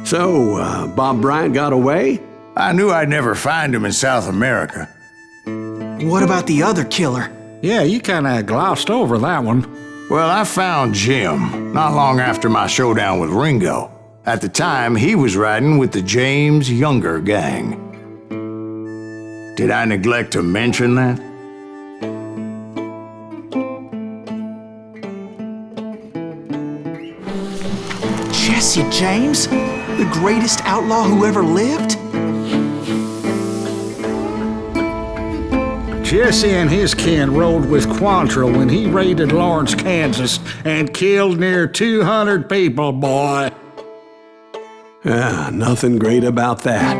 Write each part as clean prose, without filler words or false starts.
So, Bob Bryant got away? I knew I'd never find him in South America. What about the other killer? Yeah, you kinda glossed over that one. Well, I found Jim not long after my showdown with Ringo. At the time, he was riding with the James Younger gang. Did I neglect to mention that? Jesse James? The greatest outlaw who ever lived? Jesse and his kin rode with Quantrill when he raided Lawrence, Kansas, and killed near 200 people, boy. Nothing great about that.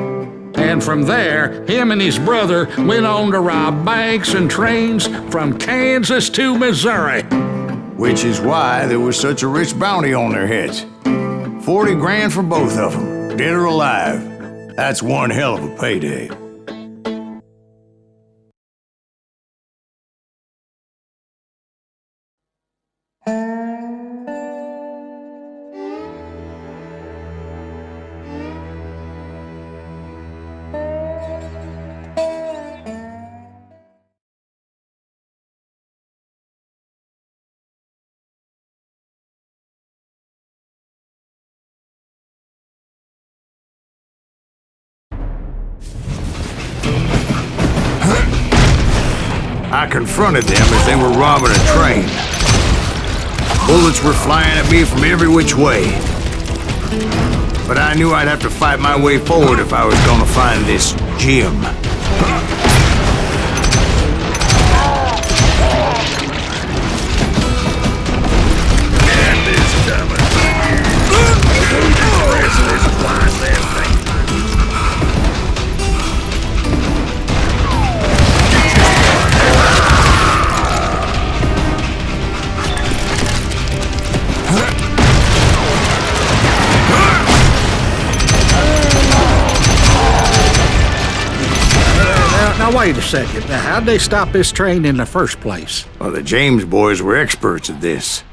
And from there, him and his brother went on to rob banks and trains from Kansas to Missouri. Which is why there was such a rich bounty on their heads. 40 grand for both of them, dead or alive. That's one hell of a payday. I confronted them as they were robbing a train. Bullets were flying at me from every which way. But I knew I'd have to fight my way forward if I was gonna find this Jim. And this coming Now wait a second. Now, how'd they stop this train in the first place? Well, the James boys were experts at this.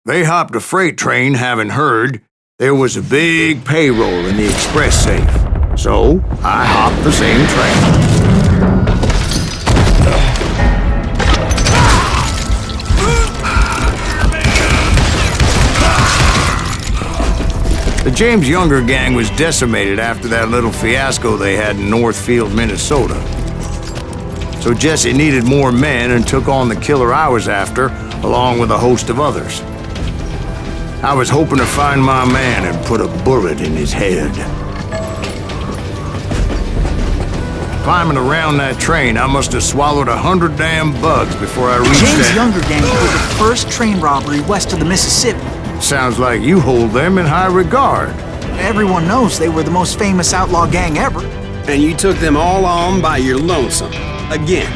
They hopped a freight train having heard there was a big payroll in the express safe. So, I hopped the same train. The James Younger gang was decimated after that little fiasco they had in Northfield, Minnesota. So Jesse needed more men and took on the killer I was after, along with a host of others. I was hoping to find my man and put a bullet in his head. Climbing around that train, I must have swallowed 100 damn bugs before I reached James that. Younger gang pulled the first train robbery west of the Mississippi. Sounds like you hold them in high regard. Everyone knows they were the most famous outlaw gang ever. And you took them all on by your lonesome. Again.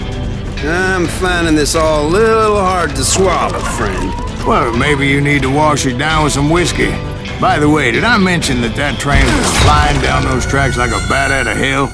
I'm finding this all a little hard to swallow, friend. Well, maybe you need to wash it down with some whiskey. By the way, did I mention that that train was flying down those tracks like a bat out of hell?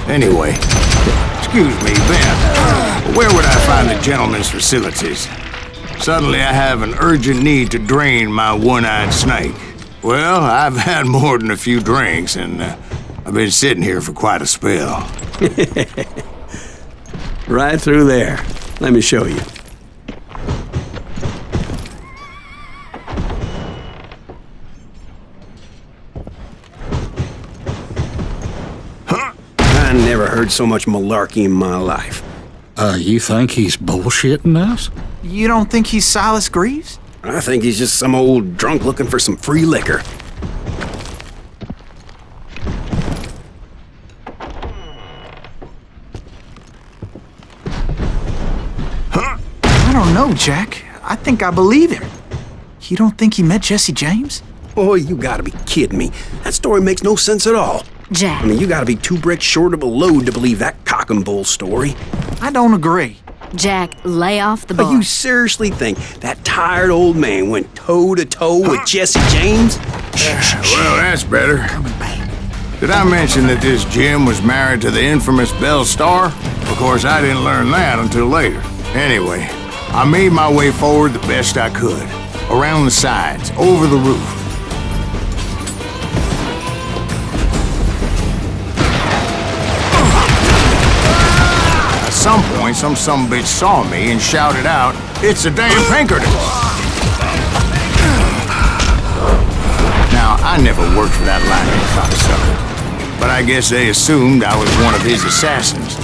Anyway, excuse me, Ben. Where would I find the gentleman's facilities? Suddenly I have an urgent need to drain my one-eyed snake. Well, I've had more than a few drinks, and I've been sitting here for quite a spell. Right through there. Let me show you. I never heard so much malarkey in my life. You think he's bullshitting us? You don't think he's Silas Greaves? I think he's just some old drunk looking for some free liquor. I don't know, Jack. I think I believe him. You don't think he met Jesse James? Boy, you gotta be kidding me. That story makes no sense at all. Jack. I mean, you gotta be 2 bricks short of a load to believe that cock and bull story. I don't agree. Jack, lay off the But bar. you seriously think that tired old man went toe-to-toe with Jesse James? Well, that's better. Coming back. Did I mention that this Jim was married to the infamous Belle Starr? Of course, I didn't learn that until later. Anyway, I made my way forward the best I could. Around the sides, over the roof. At some point, some sumbitch saw me and shouted out, "It's a damn Pinkerton!" Now, I never worked for that lying cocksucker, but I guess they assumed I was one of his assassins.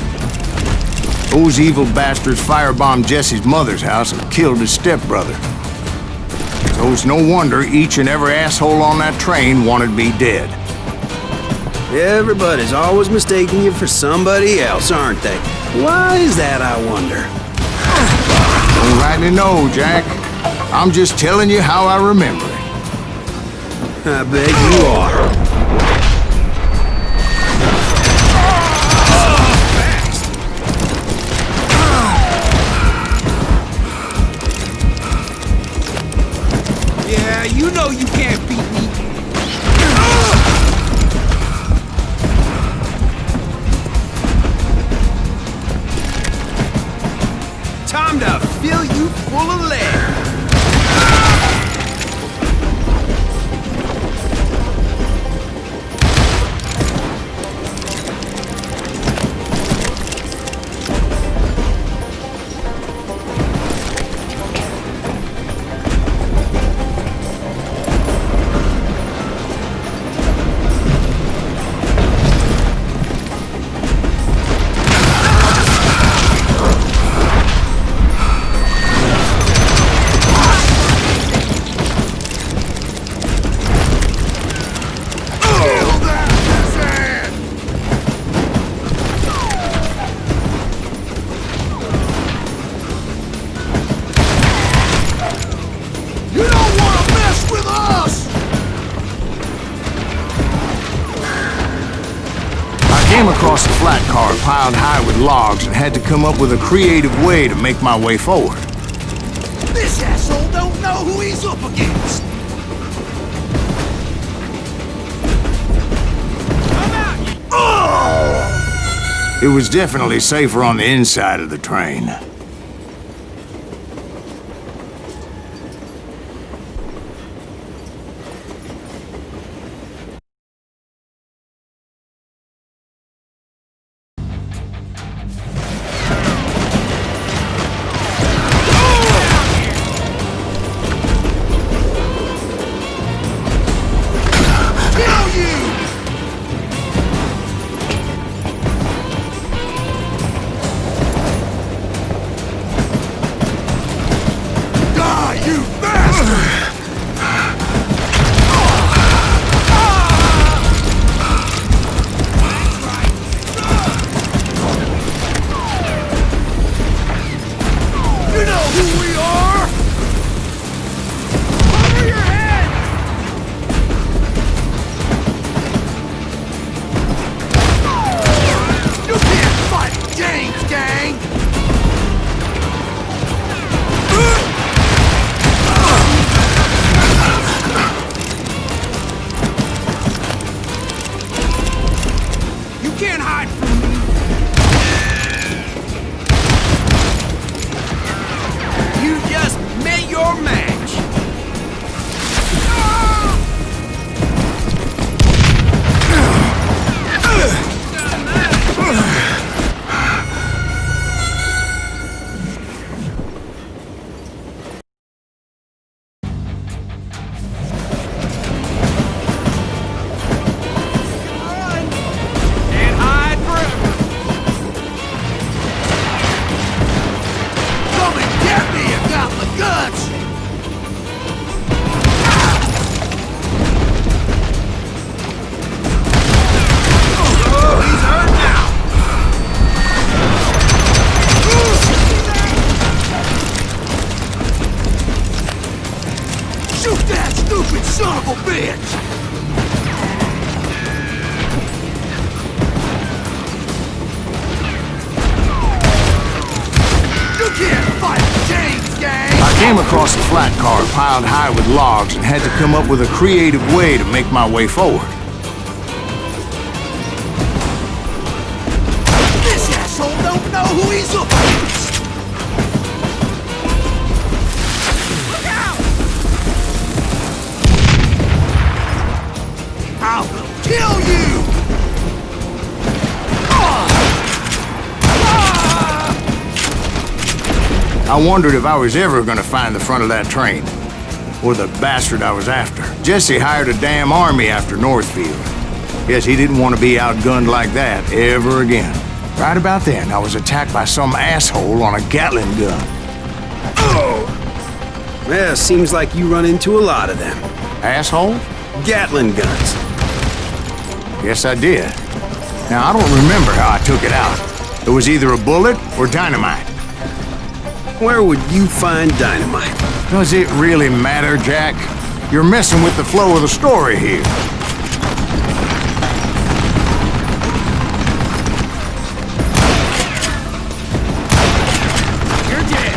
Those evil bastards firebombed Jesse's mother's house and killed his stepbrother. So it's no wonder each and every asshole on that train wanted me dead. Everybody's always mistaking you for somebody else, aren't they? Why is that, I wonder? Don't rightly know, Jack. I'm just telling you how I remember it. I bet you are. Yeah, you know you can't beat me. Time to fill you full of lead. I came across a flat car piled high with logs and had to come up with a creative way to make my way forward. This asshole don't know who he's up against. It was definitely safer on the inside of the train. Son of a bitch! You can't fight James, gang! I came across a flat car piled high with logs and had to come up with a creative way to make my way forward. This asshole don't know who he's up against! Look out! I will kill you! I wondered if I was ever gonna find the front of that train, or the bastard I was after. Jesse hired a damn army after Northfield. Yes, he didn't want to be outgunned like that ever again. Right about then, I was attacked by some asshole on a Gatling gun. Well, seems like you run into a lot of them. Asshole? Gatling guns. Yes, I did. Now, I don't remember how I took it out. It was either a bullet or dynamite. Where would you find dynamite? Does it really matter, Jack? You're messing with the flow of the story here. You're dead!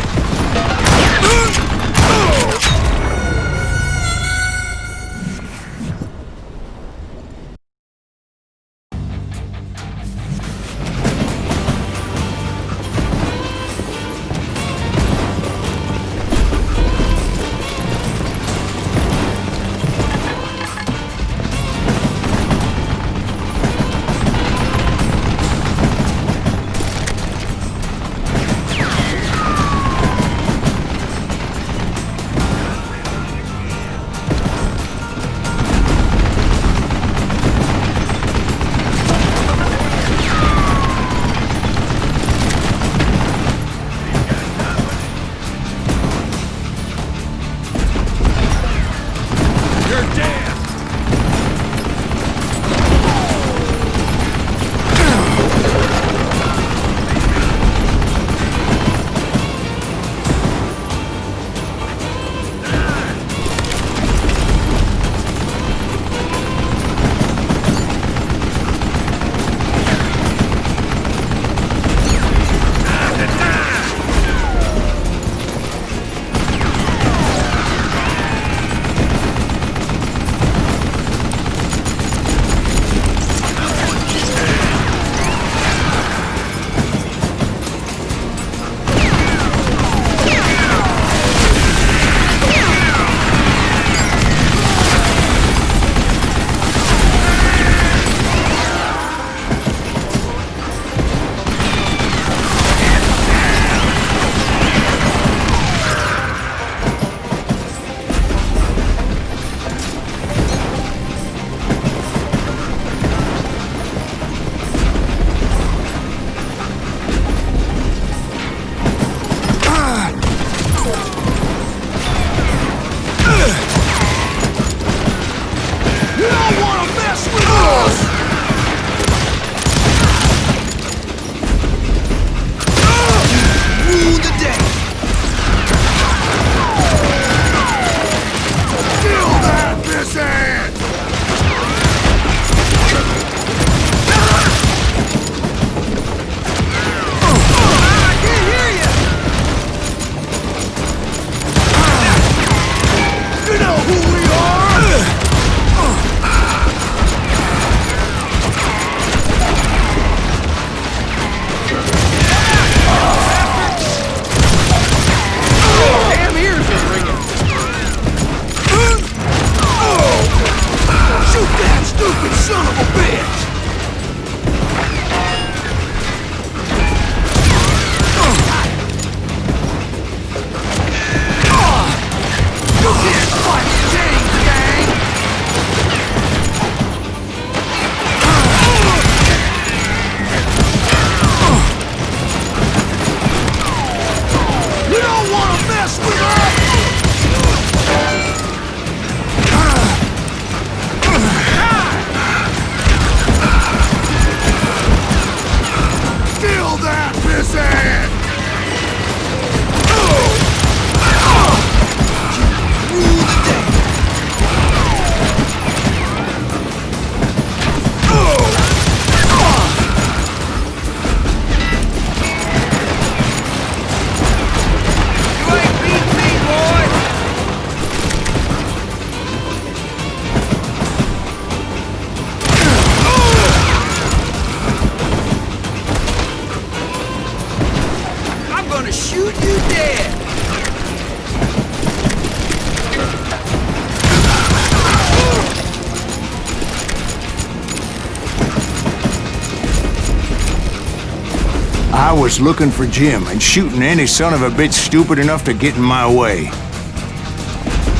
was looking for Jim and shooting any son of a bitch stupid enough to get in my way.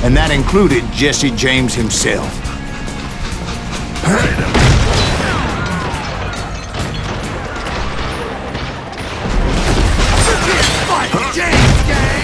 And that included Jesse James himself. You can't fight James, gang!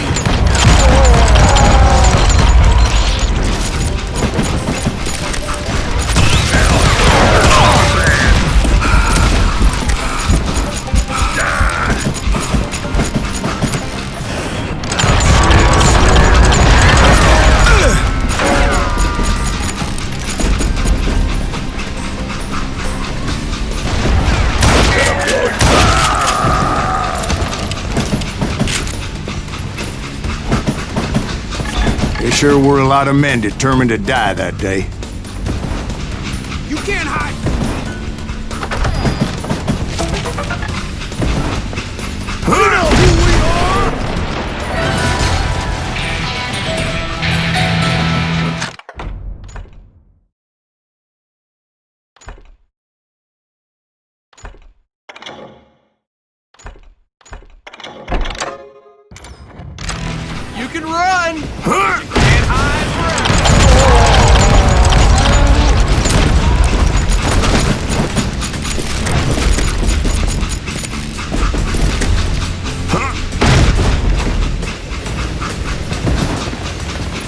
There sure were a lot of men determined to die that day. You can't hide! You know who we are! You can run! You can't hide forever!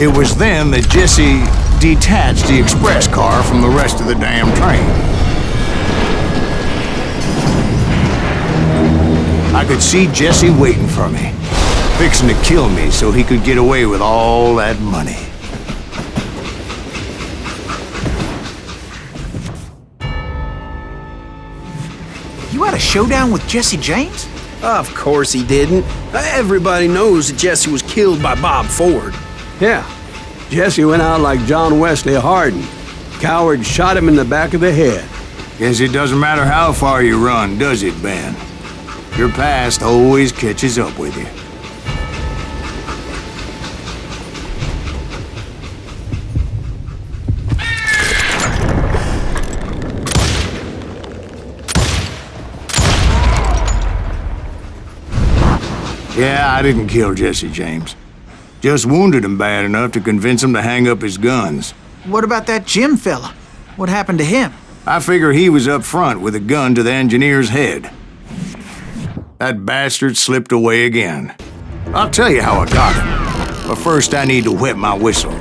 It was then that Jesse detached the express car from the rest of the damn train. I could see Jesse waiting for me, fixing to kill me so he could get away with all that money. You had a showdown with Jesse James? Of course he didn't. Everybody knows that Jesse was killed by Bob Ford. Yeah. Jesse went out like John Wesley Hardin. Coward shot him in the back of the head. Guess it doesn't matter how far you run, does it, Ben? Your past always catches up with you. Yeah, I didn't kill Jesse James. Just wounded him bad enough to convince him to hang up his guns. What about that Jim fella? What happened to him? I figure he was up front with a gun to the engineer's head. That bastard slipped away again. I'll tell you how I got him. But first I need to wet my whistle.